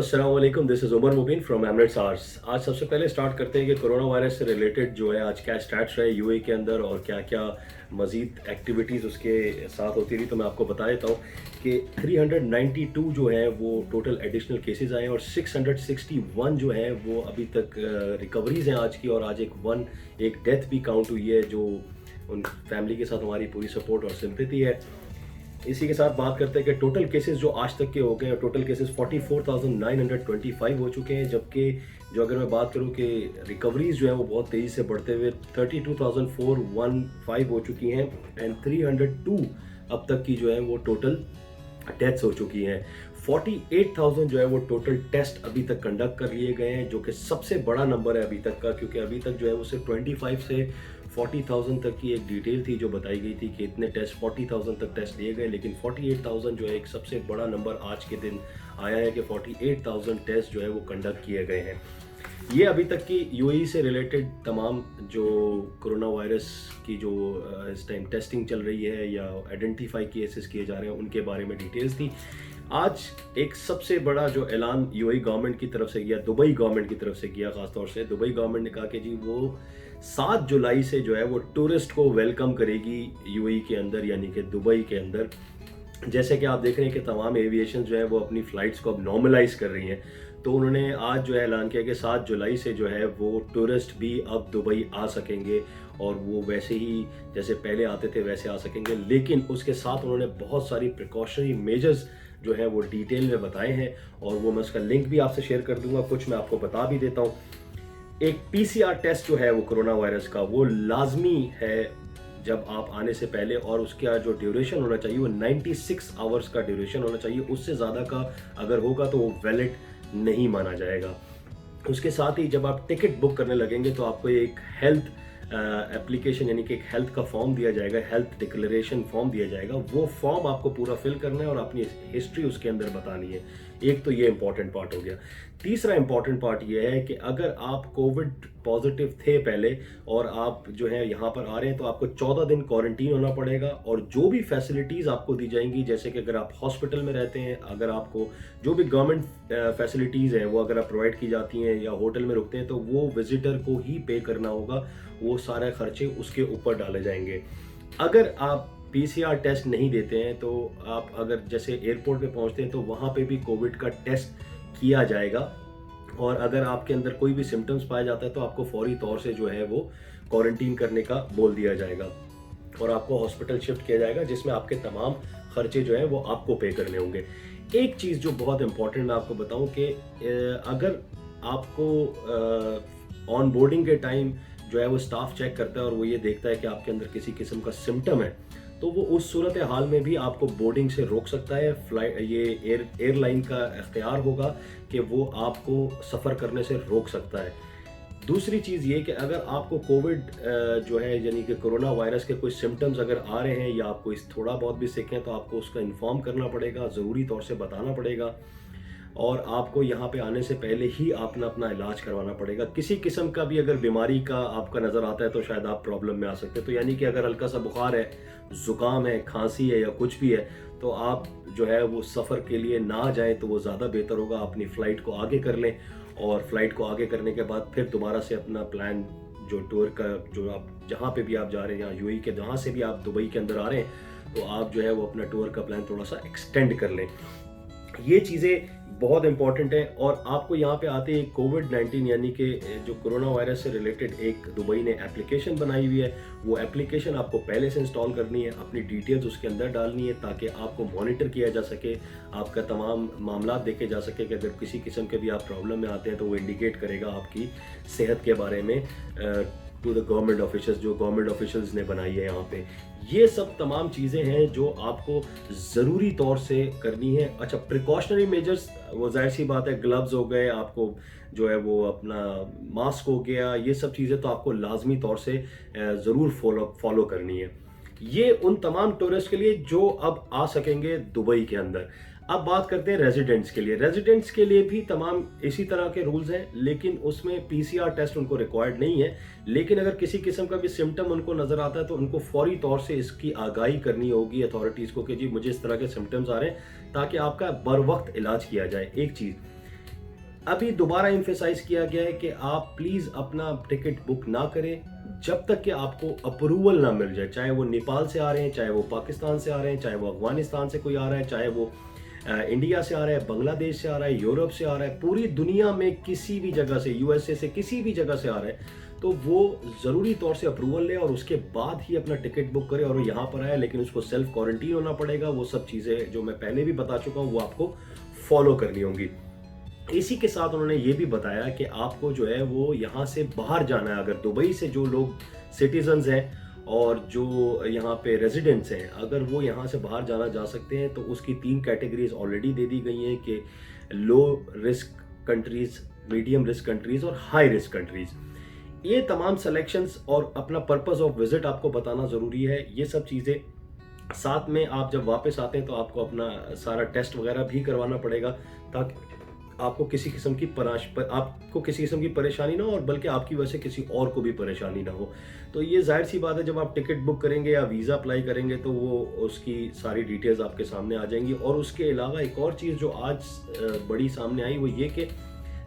अस्सलाम वालेकुम, this is Umar Mubeen from Emirates आर्स। आज सबसे पहले स्टार्ट करते हैं कि कोरोना वायरस से रिलेटेड जो है आज क्या स्टैट्स रहे यूएई के अंदर और क्या क्या मज़ीद एक्टिविटीज़ उसके साथ होती रही। तो मैं आपको बता देता हूँ कि 392 जो है वो टोटल एडिशनल केसेस आए हैं और 661 जो है वो अभी तक रिकवरीज़ हैं आज की। और आज एक डेथ भी काउंट हुई है, जो उन फैमिली के साथ हमारी पूरी सपोर्ट और सिंपैथी है। इसी के साथ बात करते हैं कि टोटल केसेस जो आज तक के हो गए, टोटल केसेस 44,925 हो चुके हैं, जबकि जो अगर मैं बात करूं कि रिकवरीज जो है वो बहुत तेज़ी से बढ़ते हुए 32,415 हो चुकी हैं एंड 302 अब तक की जो है वो टोटल डेथ्स हो चुकी हैं। 48,000 जो है वो टोटल टेस्ट अभी तक कंडक्ट कर लिए गए हैं, जो कि सबसे बड़ा नंबर है अभी तक का, क्योंकि अभी तक जो है वो सिर्फ 25 से 40,000 तक की एक डिटेल थी जो बताई गई थी कि इतने टेस्ट 40,000 तक टेस्ट लिए गए, लेकिन 48,000 जो है एक सबसे बड़ा नंबर आज के दिन आया है कि 48,000 टेस्ट जो है वो कंडक्ट किए गए हैं। ये अभी तक की यूएई से रिलेटेड तमाम जो कोरोना वायरस की जो इस टाइम टेस्टिंग चल रही है या आइडेंटिफाई केसेस किए जा रहे हैं उनके बारे में डिटेल्स थी। आज एक सबसे बड़ा जो ऐलान यूएई गवर्नमेंट की तरफ से किया, दुबई गवर्नमेंट की तरफ से किया, खासतौर से दुबई गवर्नमेंट ने कहा कि जी वो 7 जुलाई से जो है वो टूरिस्ट को वेलकम करेगी यूएई के अंदर, यानी कि दुबई के अंदर। जैसे कि आप देख रहे हैं कि तमाम एविएशन जो है वो अपनी फ़्लाइट्स को अब नॉर्मलाइज कर रही हैं, तो उन्होंने आज जो है ऐलान किया कि 7 जुलाई से जो है वो टूरिस्ट भी अब दुबई आ सकेंगे और वो वैसे ही जैसे पहले आते थे वैसे आ सकेंगे। लेकिन उसके साथ उन्होंने बहुत सारी प्रिकॉशनरी मेजर्स जो है वो डिटेल में बताए हैं और वो मैं उसका लिंक भी आपसे शेयर कर दूंगा, कुछ मैं आपको बता भी देता हूँ। एक पीसीआर टेस्ट जो है वो कोरोना वायरस का वो लाजमी है जब आप आने से पहले, और उसका जो ड्यूरेशन होना चाहिए वो 96 आवर्स का ड्यूरेशन होना चाहिए। उससे ज़्यादा का अगर होगा तो वो वैलिड नहीं माना जाएगा। उसके साथ ही जब आप टिकट बुक करने लगेंगे तो आपको एक हेल्थ एप्लीकेशन यानी कि एक हेल्थ का फॉर्म दिया जाएगा, हेल्थ डिक्लेरेशन फॉर्म दिया जाएगा। वो फॉर्म आपको पूरा फिल करना है और अपनी हिस्ट्री उसके अंदर बतानी है। एक तो ये इंपॉर्टेंट पार्ट हो गया। तीसरा इंपॉर्टेंट पार्ट ये है कि अगर आप कोविड पॉजिटिव थे पहले और आप जो है यहाँ पर आ रहे हैं तो आपको 14 दिन क्वारंटीन होना पड़ेगा। और जो भी फैसिलिटीज़ आपको दी जाएंगी, जैसे कि अगर आप हॉस्पिटल में रहते हैं, अगर आपको जो भी गवर्नमेंट फैसिलिटीज़ हैं वो अगर आप प्रोवाइड की जाती हैं या होटल में रुकते हैं, तो वो विजिटर को ही पे करना होगा, वो सारे खर्चे उसके ऊपर डाले जाएंगे। अगर आप पीसीआर टेस्ट नहीं देते हैं तो आप अगर जैसे एयरपोर्ट पे पहुंचते हैं तो वहाँ पे भी कोविड का टेस्ट किया जाएगा, और अगर आपके अंदर कोई भी सिम्टम्स पाया जाता है तो आपको फौरी तौर से जो है वो क्वारंटीन करने का बोल दिया जाएगा और आपको हॉस्पिटल शिफ्ट किया जाएगा, जिसमें आपके तमाम खर्चे जो हैं वो आपको पे करने होंगे। एक चीज़ जो बहुत इंपॉर्टेंट मैं आपको बताऊं कि अगर आपको ऑन बोर्डिंग के टाइम जो है वो स्टाफ चेक करता है और वो ये देखता है कि आपके अंदर किसी किस्म का सिम्टम है, तो वो उस सूरत हाल में भी आपको बोर्डिंग से रोक सकता है। ये एयरलाइन का इख्तियार होगा कि वो आपको सफ़र करने से रोक सकता है। दूसरी चीज़ ये कि अगर आपको कोविड जो है यानी कि कोरोना वायरस के कोई सिम्टम्स अगर आ रहे हैं या आपको इस थोड़ा बहुत भी सीखें तो आपको उसका इन्फॉर्म करना पड़ेगा, ज़रूरी तौर से बताना पड़ेगा, और आपको यहाँ पे आने से पहले ही अपना इलाज करवाना पड़ेगा। किसी किस्म का भी अगर बीमारी का आपका नज़र आता है तो शायद आप प्रॉब्लम में आ सकते हैं। तो यानी कि अगर हल्का सा बुखार है, ज़ुकाम है, खांसी है या कुछ भी है, तो आप जो है वो सफ़र के लिए ना जाएं तो वो ज़्यादा बेहतर होगा। अपनी फ़्लाइट को आगे कर लें और फ़्लाइट को आगे करने के बाद फिर दोबारा से अपना प्लान जो टूर का जो आप जहाँ पे भी आप जा रहे हैं, या यूएई के जहाँ से भी आप दुबई के अंदर आ रहे हैं, तो आप जो है वो अपना टूर का प्लान थोड़ा सा एक्सटेंड कर लें। ये चीज़ें बहुत इंपॉर्टेंट है। और आपको यहाँ पे आते ही कोविड-19 यानी कि जो कोरोना वायरस से रिलेटेड एक दुबई ने एप्लीकेशन बनाई हुई है, वो एप्लीकेशन आपको पहले से इंस्टॉल करनी है, अपनी डिटेल्स उसके अंदर डालनी है ताकि आपको मॉनिटर किया जा सके, आपका तमाम मामला देखे जा सके कि अगर किसी किस्म के भी आप प्रॉब्लम में आते हैं तो वो इंडिकेट करेगा आपकी सेहत के बारे में टू द गवर्नमेंट ऑफिशियल्स, जो गवर्नमेंट ऑफिशियल्स ने बनाई है यहाँ पे। ये सब तमाम चीज़ें हैं जो आपको ज़रूरी तौर से करनी है। अच्छा, प्रिकॉशनरी मेजर्स वो जाहिर सी बात है, ग्लव्स हो गए, आपको जो है वो अपना मास्क हो गया, ये सब चीज़ें तो आपको लाजमी तौर से ज़रूर फॉलो करनी है। ये उन तमाम टूरिस्ट के लिए जो अब आ सकेंगे दुबई के अंदर। अब बात करते हैं रेजिडेंट्स के लिए। रेजिडेंट्स के लिए भी तमाम इसी तरह के रूल्स हैं, लेकिन उसमें पीसीआर टेस्ट उनको रिक्वायर्ड नहीं है। लेकिन अगर किसी किस्म का भी सिम्टम उनको नज़र आता है तो उनको फौरी तौर से इसकी आगाही करनी होगी अथॉरिटीज़ को कि जी मुझे इस तरह के सिम्टम्स आ रहे हैं, ताकि आपका बर वक्त इलाज किया जाए। एक चीज़ अभी दोबारा एम्फेसाइज किया गया है कि आप प्लीज़ अपना टिकट बुक ना करें जब तक कि आपको अप्रूवल ना मिल जाए, चाहे वो नेपाल से आ रहे हैं, चाहे वो पाकिस्तान से आ रहे हैं, चाहे वो अफगानिस्तान से कोई आ रहा है, चाहे वो इंडिया से आ रहा है, बांग्लादेश से आ रहा है, यूरोप से आ रहा है, पूरी दुनिया में किसी भी जगह से, यूएसए से किसी भी जगह से आ रहा है, तो वो ज़रूरी तौर से अप्रूवल ले और उसके बाद ही अपना टिकट बुक करे और वो यहाँ पर आए। लेकिन उसको सेल्फ क्वारंटीन होना पड़ेगा, वो सब चीज़ें जो मैं पहले भी बता चुका हूँ वो आपको फॉलो करनी होंगी। इसी के साथ उन्होंने ये भी बताया कि आपको जो है वो यहाँ से बाहर जाना है, अगर दुबई से जो लोग सिटीजन्स हैं और जो यहाँ पे रेजिडेंट्स हैं, अगर वो यहाँ से बाहर जाना जा सकते हैं तो उसकी 3 कैटेगरीज ऑलरेडी दे दी गई हैं कि low risk countries, medium risk countries और हाई रिस्क कंट्रीज़। ये तमाम सिलेक्शंस और अपना पर्पस ऑफ विजिट आपको बताना ज़रूरी है। ये सब चीज़ें साथ में आप जब वापस आते हैं तो आपको अपना सारा टेस्ट वगैरह भी करवाना पड़ेगा ताकि आपको किसी किस्म की परेशानी ना हो और बल्कि आपकी वजह से किसी और को भी परेशानी ना हो। तो ये जाहिर सी बात है, जब आप टिकट बुक करेंगे या वीज़ा अप्लाई करेंगे तो वो उसकी सारी डिटेल्स आपके सामने आ जाएंगी। और उसके अलावा एक और चीज़ जो आज बड़ी सामने आई वो ये कि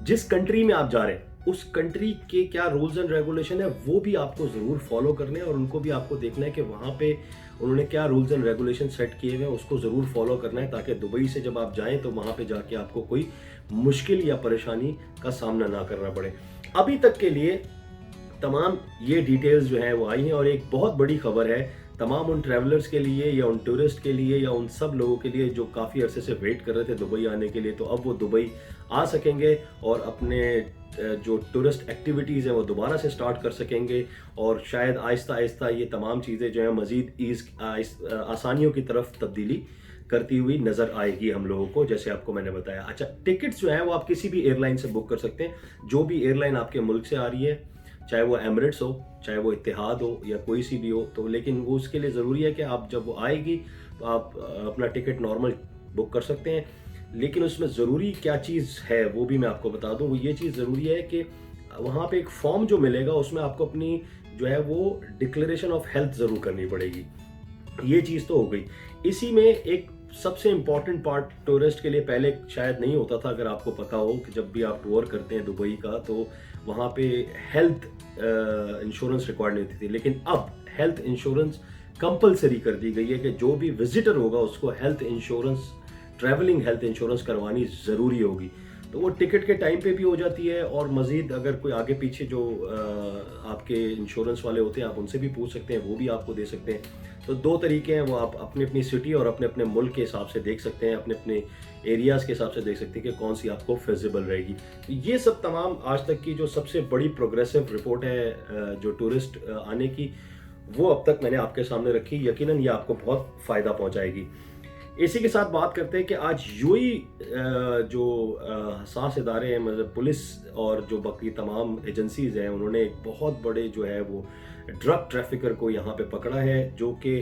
जिस कंट्री में आप जा रहे हैं उस कंट्री के क्या रूल्स एंड रेगुलेशन है वो भी आपको ज़रूर फॉलो करने हैं और उनको भी आपको देखना है कि वहाँ पे उन्होंने क्या रूल्स एंड रेगुलेशन सेट किए हुए हैं, उसको ज़रूर फॉलो करना है ताकि दुबई से जब आप जाएं तो वहाँ पे जाके आपको कोई मुश्किल या परेशानी का सामना ना करना पड़े। अभी तक के लिए तमाम ये डिटेल्स जो हैं वो आई हैं और एक बहुत बड़ी खबर है तमाम उन ट्रैवलर्स के लिए या उन टूरिस्ट के लिए या उन सब लोगों के लिए जो काफ़ी अरसे से वेट कर रहे थे दुबई आने के लिए, तो अब वो दुबई आ सकेंगे और अपने जो टूरिस्ट एक्टिविटीज़ हैं वो दोबारा से स्टार्ट कर सकेंगे और शायद आहिस्ता आहिस्ता ये तमाम चीज़ें जो हैं मज़ीद आसानियों की तरफ तब्दीली करती हुई नज़र आएगी हम लोगों को, जैसे आपको मैंने बताया। अच्छा, टिकट्स जो हैं वो आप किसी भी एयरलाइन से बुक कर सकते हैं, जो भी एयरलाइन आपके मुल्क से आ रही है, चाहे वो एमिरेट्स हो, चाहे वो इत्तेहाद हो या कोई सी भी हो। तो लेकिन वो उसके लिए ज़रूरी है कि आप जब वो आएगी तो आप अपना टिकट नॉर्मल बुक कर सकते हैं। लेकिन उसमें ज़रूरी क्या चीज़ है वो भी मैं आपको बता दूं। वो ये चीज़ ज़रूरी है कि वहाँ पे एक फॉर्म जो मिलेगा उसमें आपको अपनी जो है वो डिक्लेरेशन ऑफ हेल्थ ज़रूर करनी पड़ेगी। ये चीज़ तो हो गई। इसी में एक सबसे इम्पॉर्टेंट पार्ट टूरिस्ट के लिए पहले शायद नहीं होता था, अगर आपको पता हो कि जब भी आप टूर करते हैं दुबई का तो वहाँ पे हेल्थ इंश्योरेंस रिक्वायर्ड नहीं होती थी, लेकिन अब हेल्थ इंश्योरेंस कंपलसरी कर दी गई है कि जो भी विजिटर होगा उसको health insurance, travelling health insurance करवानी ज़रूरी होगी। तो वो टिकट के टाइम पे भी हो जाती है और मज़ीद अगर कोई आगे पीछे जो आपके इंश्योरेंस वाले होते हैं आप उनसे भी पूछ सकते हैं, वो भी आपको दे सकते हैं। तो 2 तरीके हैं, वो आप अपनी अपनी सिटी और अपने अपने मुल्क के हिसाब से देख सकते हैं, अपने अपने एरियाज़ के हिसाब से देख सकते हैं कि कौन सी आपको फिजिबल रहेगी। तो ये सब तमाम आज तक की जो सबसे बड़ी प्रोग्रेसिव रिपोर्ट है जो टूरिस्ट आने की, वो अब तक मैंने आपके सामने रखी। यकीनन ये आपको बहुत फ़ायदा पहुँचाएगी। इसी के साथ बात करते हैं कि आज यूएई जो हसास इदारे हैं, मतलब पुलिस और जो बाकी तमाम एजेंसीज़ हैं, उन्होंने एक बहुत बड़े जो है वो ड्रग ट्रैफिकर को यहाँ पे पकड़ा है जो कि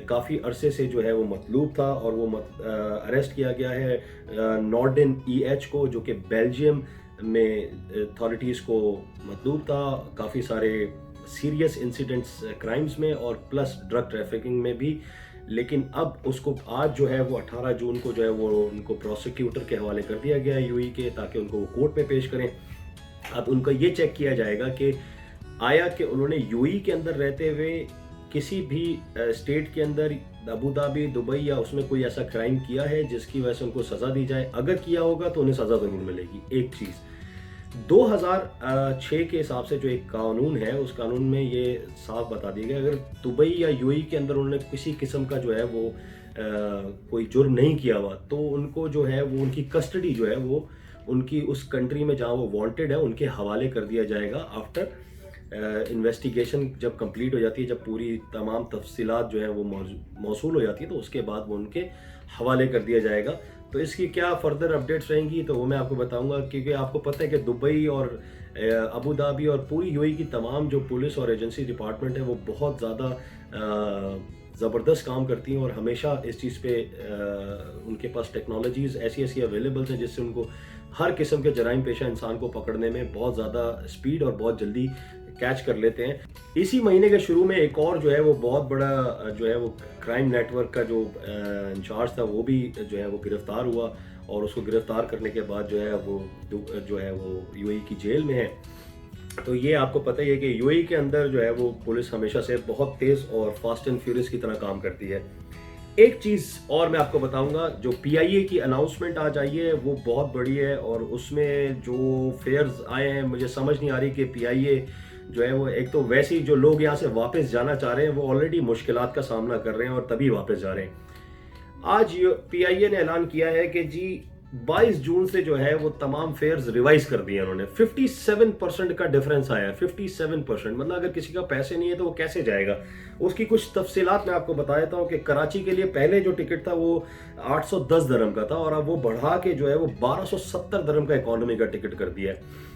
काफ़ी अरसे से जो है वो मतलूब था और वो अरेस्ट किया गया है नॉर्डन ईएच को, जो कि बेल्जियम में अथॉरिटीज़ को मतलूब था काफ़ी सारे सीरियस इंसिडेंट्स क्राइम्स में और प्लस ड्रग ट्रैफिकिंग में भी। लेकिन अब उसको आज जो है वो 18 जून को जो है वो उनको प्रोसिक्यूटर के हवाले कर दिया गया है यूएई के, ताकि उनको वो कोर्ट में पेश करें। अब उनका ये चेक किया जाएगा कि आया कि उन्होंने यूएई के अंदर रहते हुए किसी भी स्टेट के अंदर अबू धाबी, दुबई या उसमें कोई ऐसा क्राइम किया है जिसकी वजह से उनको सज़ा दी जाए। अगर किया होगा तो उन्हें सज़ा ज़रूर मिलेगी। एक चीज़ 2006 के हिसाब से जो एक कानून है उस कानून में ये साफ बता दिया गया, अगर दुबई या यूएई के अंदर उन्होंने किसी किस्म का जो है वो कोई जुर्म नहीं किया हुआ तो उनको जो है वो उनकी कस्टडी जो है वो उनकी उस कंट्री में जहाँ वो वांटेड है उनके हवाले कर दिया जाएगा। आफ्टर इन्वेस्टिगेशन जब कंप्लीट हो जाती है, जब पूरी तमाम तफसीलात जो है वो मौसूल हो जाती है, तो उसके बाद वो उनके हवाले कर दिया जाएगा। तो इसकी क्या फर्दर अपडेट्स रहेंगी तो वो मैं आपको बताऊंगा, क्योंकि आपको पता है कि दुबई और अबू धाबी और पूरी यूएई की तमाम जो पुलिस और एजेंसी डिपार्टमेंट है वो बहुत ज़्यादा ज़बरदस्त काम करती हैं और हमेशा इस चीज़ पे उनके पास टेक्नोलॉजीज़ ऐसी ऐसी अवेलेबल हैं जिससे उनको हर किस्म के जराइम पेशा इंसान को पकड़ने में बहुत ज़्यादा स्पीड और बहुत जल्दी कैच कर लेते हैं। इसी महीने के शुरू में एक और जो है वो बहुत बड़ा जो है वो क्राइम नेटवर्क का जो इंचार्ज था वो भी जो है वो गिरफ्तार हुआ, और उसको गिरफ्तार करने के बाद जो है वो यूएई की जेल में है। तो ये आपको पता ही है कि यूएई के अंदर जो है वो पुलिस हमेशा से बहुत तेज़ और फास्ट एंड फ्यूरियस की तरह काम करती है। एक चीज़ और मैं आपको बताऊंगा, जो पीआईए की अनाउंसमेंट आज आई है वो बहुत बड़ी है, और उसमें जो फेयर्स आए हैं मुझे समझ नहीं आ रही कि पीआईए जो है वो, एक तो वैसे ही जो लोग यहाँ से वापस जाना चाह रहे हैं वो ऑलरेडी मुश्किलात का सामना कर रहे हैं और तभी वापस जा रहे हैं। आज पीआईए ने ऐलान किया है कि जी 22 जून से जो है वो तमाम फेयर्स रिवाइज कर दिए उन्होंने। 57% का डिफरेंस आया है, 57%। मतलब अगर किसी का पैसे नहीं है तो वो कैसे जाएगा। उसकी कुछ तफसीलात मैं आपको बता देता हूँ कि कराची के लिए पहले जो टिकट था वो 810 दरम का था, और अब वो बढ़ा के जो है वो 1270 दरम का इकोनॉमी का टिकट कर दिया है।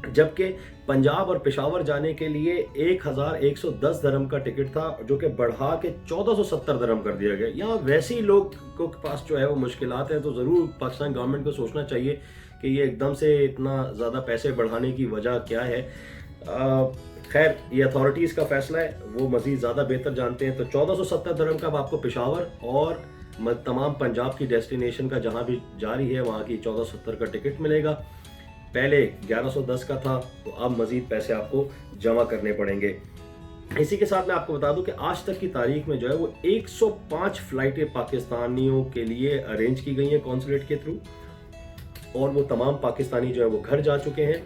जबकि पंजाब और पेशावर जाने के लिए 1110 दरम का टिकट था, जो कि बढ़ा के 1470 दरम कर दिया गया। यहाँ वैसे ही लोग के पास जो है वो मुश्किलात हैं, तो ज़रूर पाकिस्तान गवर्नमेंट को सोचना चाहिए कि ये एकदम से इतना ज़्यादा पैसे बढ़ाने की वजह क्या है। खैर ये अथॉरिटीज़ का फैसला है, वो मज़ीद ज़्यादा बेहतर जानते हैं। तो 1470 दरम का अब आपको पेशावर और तमाम पंजाब की डेस्टिनेशन का जहाँ भी जा रही है वहाँ की 1470 का टिकट मिलेगा। पहले 1110 का था, तो अब मजीद पैसे आपको जमा करने पड़ेंगे। इसी के साथ मैं आपको बता दूं कि आज तक की तारीख में जो है वो 105 फ्लाइटें पाकिस्तानियों के लिए अरेंज की गई हैं कॉन्सुलेट के थ्रू, और वो तमाम पाकिस्तानी जो है वो घर जा चुके हैं।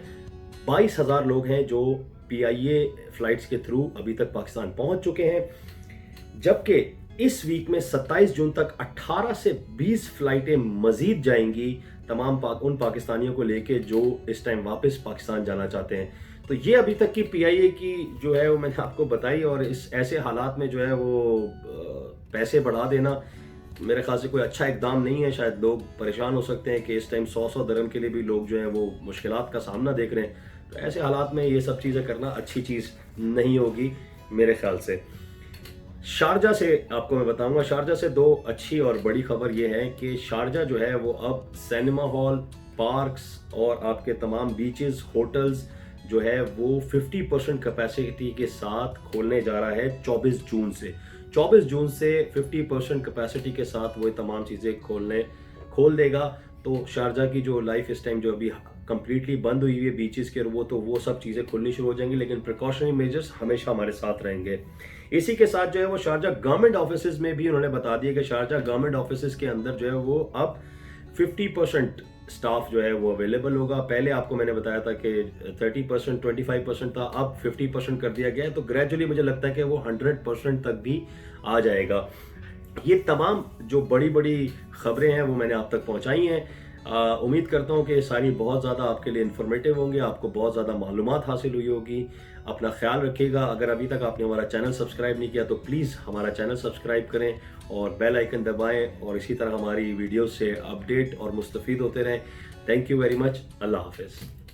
22,000 लोग हैं जो पीआईए फ्लाइट्स के थ्रू अभी तक पाकिस्तान पहुंच चुके हैं। जबकि इस वीक में 27 जून तक 18 से 20 फ्लाइटें मजीद जाएंगी तमाम उन पाकिस्तानियों को लेके जो इस टाइम वापस पाकिस्तान जाना चाहते हैं। तो ये अभी तक की पीआईए की जो है वो मैंने आपको बताई, और इस ऐसे हालात में जो है वो पैसे बढ़ा देना मेरे ख्याल से कोई अच्छा इकदाम नहीं है। शायद लोग परेशान हो सकते हैं कि इस टाइम 100 दरम के लिए भी लोग जो है वो मुश्किलात का सामना देख रहे हैं। तो ऐसे हालात में ये सब चीज़ें करना अच्छी चीज़ नहीं होगी मेरे ख्याल से। शारजा से आपको मैं बताऊंगा, शारजा से दो अच्छी और बड़ी खबर ये है कि शारजा जो है वो अब सिनेमा हॉल, पार्क्स और आपके तमाम बीचेस, होटल्स जो है वो 50% कैपेसिटी के साथ खोलने जा रहा है 24 जून से। 24 जून से 50% कैपेसिटी के साथ वो तमाम चीज़ें खोल देगा। तो शारजा की जो लाइफ इस टाइम जो अभी कंप्लीटली बंद हुई है बीचेस के, वो सब चीज़ें खुलनी शुरू हो जाएंगी, लेकिन प्रिकॉशनरी मेजर्स हमेशा हमारे साथ रहेंगे। इसी के साथ जो है वो शारजा गवर्नमेंट ऑफिसेज में भी उन्होंने बता दिया कि शारजा गवर्नमेंट ऑफिसेज के अंदर जो है वो अब 50% स्टाफ जो है वो अवेलेबल होगा। पहले आपको मैंने बताया था कि 30% 25% था, अब 50% कर दिया गया है। तो ग्रेजुअली मुझे लगता है कि वो 100% तक भी आ जाएगा। ये तमाम जो बड़ी बड़ी खबरें हैं वो मैंने आप तक पहुंचाई हैं। उम्मीद करता हूँ कि ये सारी बहुत ज़्यादा आपके लिए इन्फॉर्मेटिव होंगे, आपको बहुत ज़्यादा मालूमात हासिल हुई होगी। अपना ख्याल रखिएगा। अगर अभी तक आपने हमारा चैनल सब्सक्राइब नहीं किया तो प्लीज़ हमारा चैनल सब्सक्राइब करें और बेल आइकन दबाएं, और इसी तरह हमारी वीडियो से अपडेट और मुस्तफ़ीद होते रहें। Thank you very much. Allah हाफिज़।